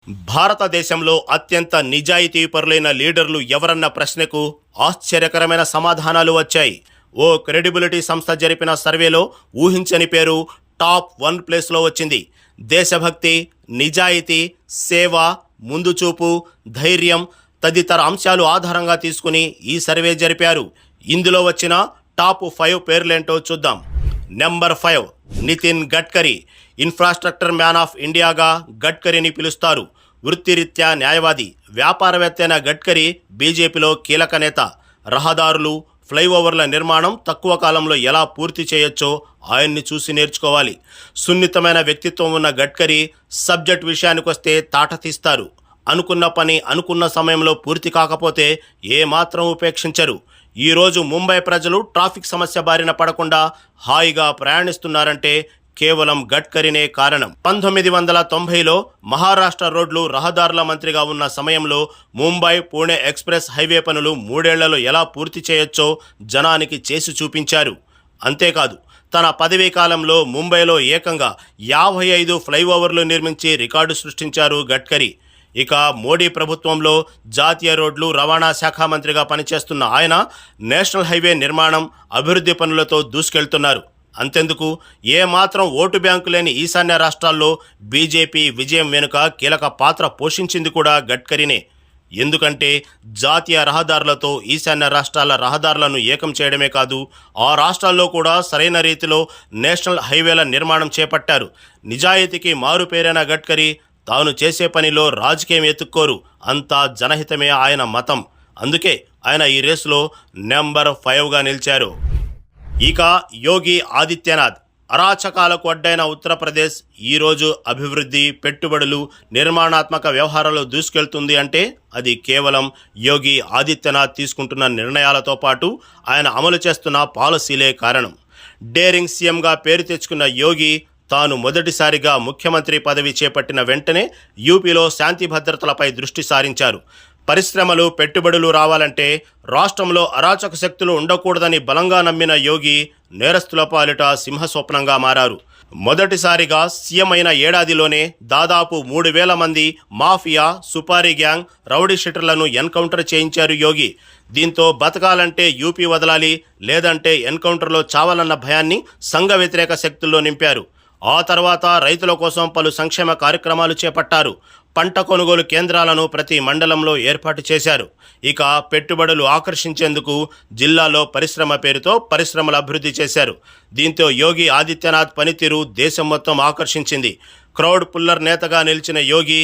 భారతదేశంలో అత్యంత నిజాయితీపరులైన లీడర్లు ఎవరన్న ప్రశ్నకు ఆశ్చర్యకరమైన సమాధానాలు వచ్చాయి. ఓ క్రెడిబిలిటీ సంస్థ జరిపిన సర్వేలో ఊహించని పేరు టాప్ 1 ప్లేస్లో వచ్చింది. దేశభక్తి, నిజాయితీ, సేవ, ముందుచూపు, ధైర్యం తదితర అంశాలు ఆధారంగా తీసుకుని ఈ సర్వే జరిపారు. ఇందులో వచ్చిన టాప్ 5 పేర్లేంటో చూద్దాం. Number 5 Nitin Gadkari. Infrastructure man of ఇండియాగా గడ్కరీని పిలుస్తారు. వృత్తిరీత్యా న్యాయవాది, వ్యాపారవేత్త అయిన గడ్కరీ బీజేపీలో కీలక నేత. రహదారులు, ఫ్లైఓవర్ల నిర్మాణం తక్కువ కాలంలో ఎలా పూర్తి చేయొచ్చో ఆయన్ని చూసి నేర్చుకోవాలి. సున్నితమైన వ్యక్తిత్వం ఉన్న గడ్కరీ సబ్జెక్ట్ విషయానికొస్తే తాట తీస్తారు. అనుకున్న పని అనుకున్న సమయంలో పూర్తి కాకపోతే ఏమాత్రం ఉపేక్షించరు. ఈరోజు ముంబై ప్రజలు ట్రాఫిక్ సమస్య బారిన పడకుండా హాయిగా ప్రయాణిస్తున్నారంటే కేవలం గడ్కరీనే కారణం. 1990లో మహారాష్ట్ర రోడ్లు రహదారుల మంత్రిగా ఉన్న సమయంలో ముంబై పుణె ఎక్స్ప్రెస్ హైవే పనులు 3 ఏళ్లలో ఎలా పూర్తి చేయొచ్చో జనానికి చేసి చూపించారు. అంతేకాదు, తన పదవీ కాలంలో ముంబైలో ఏకంగా 55 ఫ్లైఓవర్లు నిర్మించి రికార్డు సృష్టించారు గడ్కరీ. ఇక మోడీ ప్రభుత్వంలో జాతీయ రోడ్లు రవాణా శాఖ మంత్రిగా పనిచేస్తున్న ఆయన నేషనల్ హైవే నిర్మాణం, అభివృద్ధి పనులతో దూసుకెళ్తున్నారు. అంతెందుకు, ఏమాత్రం ఓటు బ్యాంకు లేని ఈశాన్య రాష్ట్రాల్లో బీజేపీ విజయం వెనుక కీలక పాత్ర పోషించింది కూడా గడ్కరీనే. ఎందుకంటే జాతీయ రహదారులతో ఈశాన్య రాష్ట్రాల రహదారులను ఏకం చేయడమే కాదు, ఆ రాష్ట్రాల్లో కూడా సరైన రీతిలో నేషనల్ హైవేల నిర్మాణం చేపట్టారు. నిజాయితీకి మారుపేరైన గడ్కరీ తాను చేసే పనిలో రాజకీయం ఎత్తుక్కోరు. అంతా జనహితమే ఆయన మతం. అందుకే ఆయన ఈ రేసులో నెంబర్ 5గా నిలిచారు. ఇక యోగి ఆదిత్యనాథ్. అరాచకాలకు అడ్డైన ఉత్తరప్రదేశ్ ఈరోజు అభివృద్ధి, పెట్టుబడులు, నిర్మాణాత్మక వ్యవహారాలు దూసుకెళ్తుంది అంటే అది కేవలం యోగి ఆదిత్యనాథ్ తీసుకుంటున్న నిర్ణయాలతో పాటు ఆయన అమలు చేస్తున్న పాలసీలే కారణం. డేరింగ్ సీఎంగా పేరు తెచ్చుకున్న యోగి తాను మొదటిసారిగా ముఖ్యమంత్రి పదవి చేపట్టిన వెంటనే యూపీలో శాంతి భద్రతలపై దృష్టి సారించారు. పరిశ్రమలు, పెట్టుబడులు రావాలంటే రాష్ట్రంలో అరాచక శక్తులు ఉండకూడదని బలంగా నమ్మిన యోగి నేరస్తుల పాలిట సింహస్వప్నంగా మారారు. మొదటిసారిగా సీఎం అయిన ఏడాదిలోనే దాదాపు 3,000 మంది మాఫియా, సుపారీ గ్యాంగ్, రౌడీ షీటర్లను ఎన్కౌంటర్ చేయించారు యోగి. దీంతో బతకాలంటే యూపీ వదలాలి, లేదంటే ఎన్కౌంటర్లో చావాలన్న భయాన్ని సంఘ వ్యతిరేక శక్తుల్లో నింపారు. ఆ తర్వాత రైతుల కోసం పలు సంక్షేమ కార్యక్రమాలు చేపట్టారు. పంట కొనుగోలు కేంద్రాలను ప్రతి మండలంలో ఏర్పాటు చేశారు. ఇక పెట్టుబడులు ఆకర్షించేందుకు జిల్లాలో పరిశ్రమ పేరుతో పరిశ్రమల అభివృద్ధి చేశారు. దీంతో యోగి ఆదిత్యనాథ్ పనితీరు దేశం మొత్తం ఆకర్షించింది. క్రౌడ్ పుల్లర్ నేతగా నిలిచిన యోగి